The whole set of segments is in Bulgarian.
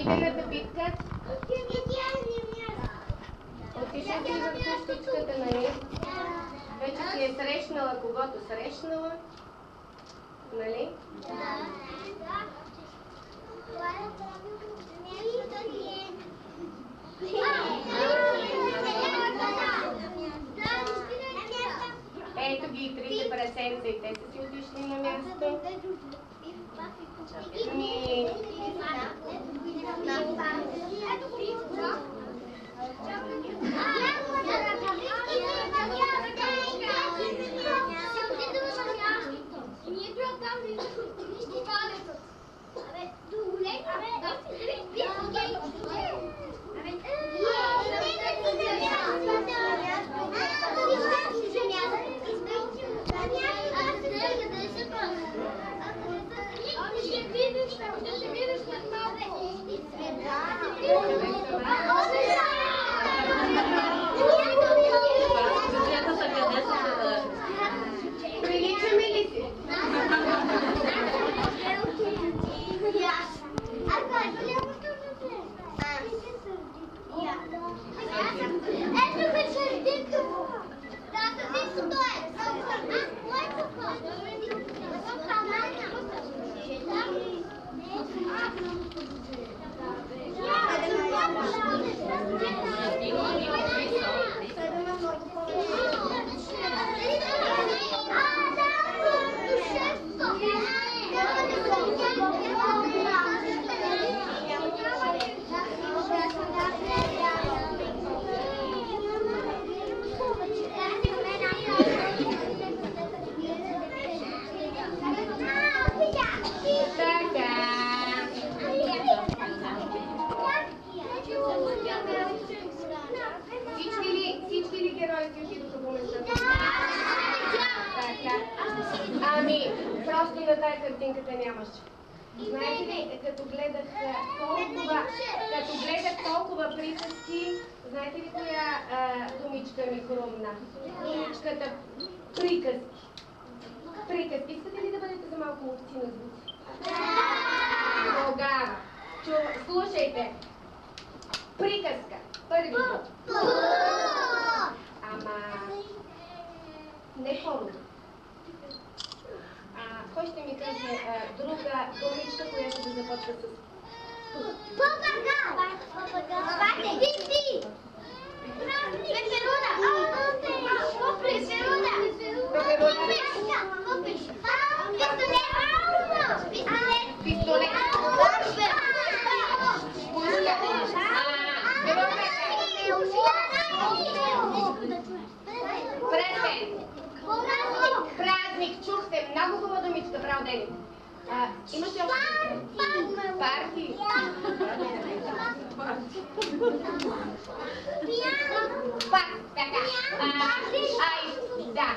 Победителята битка. Отиша си в къщичката, нали? Вече си е срещнала когото срещнала. Нали? Ето ги и трите прасенца и те са си отишли на място. Приличаме ли си? Всички ли герои си отидоха по местата? Ами, просто на тая картинката нямаше. Знаете ли, като гледах толкова приказки, знаете ли коя думичка ми хрумна? Думичката приказки. Приказки. Искате ли да бъдете за малко ловци на звуци? Тогава. Слушайте. Приказка. Първи звук. Ама... не хубаво. Кой ще ми каже друга думичка, която да започва с... Папагал! Папагал! Пеперуда! Пеперуда! Пистолет! Пистолет! Празник, чухте, много хубава думичка, браво, Дени. Имаш ли още? Парти. Пак, така. Да,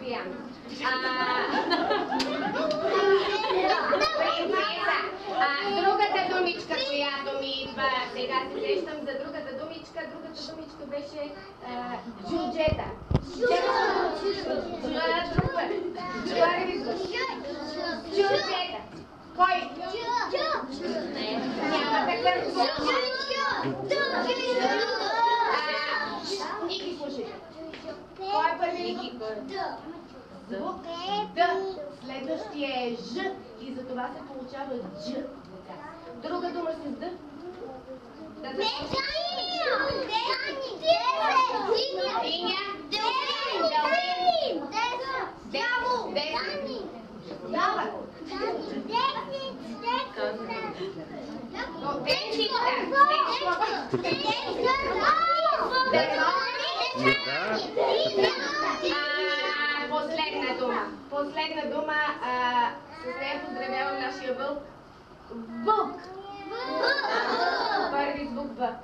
пиян. Принцеса. Другата думичка, която ми идва, сега се сещам за другата думичка. Другата думичка беше джуджета. Джуджета. Кой? Няма такъв звук. Ники, слушайте. Кой е първи звук? Д. Следващия е Ж и за това се получава Дж. Друга дума с Д? Диня. Последна дума, с нея поздравявам нашия вълк. Вълк! Първи звук В.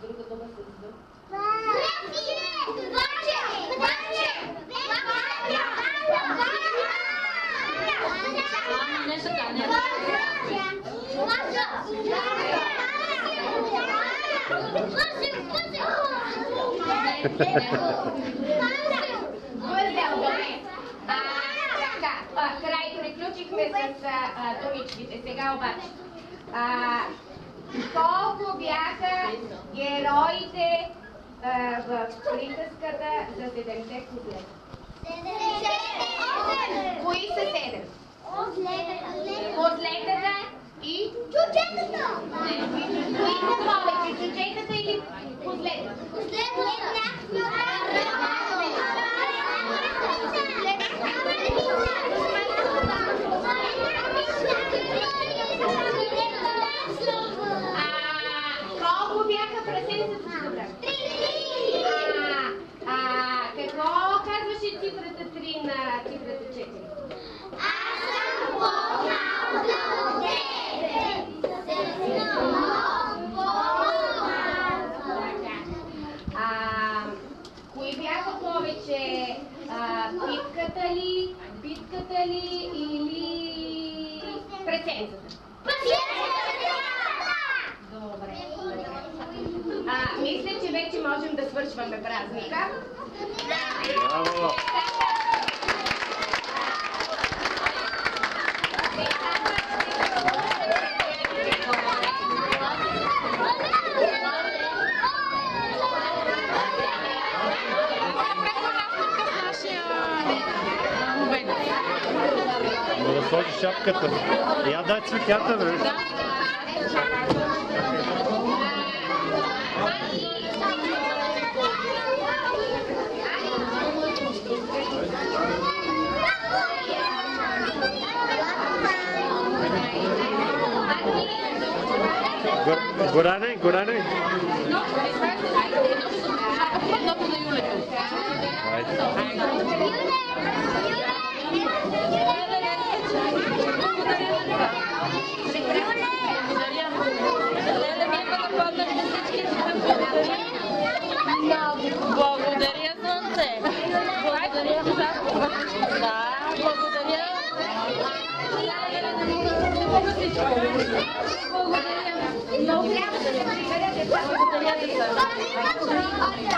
Друга дума с В. Край, приключихме с думичките. Сега обаче Колко бяха героите в приказката за 7-те козлета? 7. Кои са 7? Козлетата и Чучетата. кои са повече? Чучетата или козлетата? Колко бяха прасенцата си добре? 3. Какво казваше цифрата 3 на цифрата 4? Аз съм по-малка от тебе. Кои бяха повече? Битката ли или преценката? Добре. Мисля, че вече можем да свършваме празника. Браво! Да сложиш шапката. Я дай цветята, бе. Горане, горане. Благодаря, Слънце. Благодаря. Да, благодаря. Благодаря. Много благодаря. Благодаря.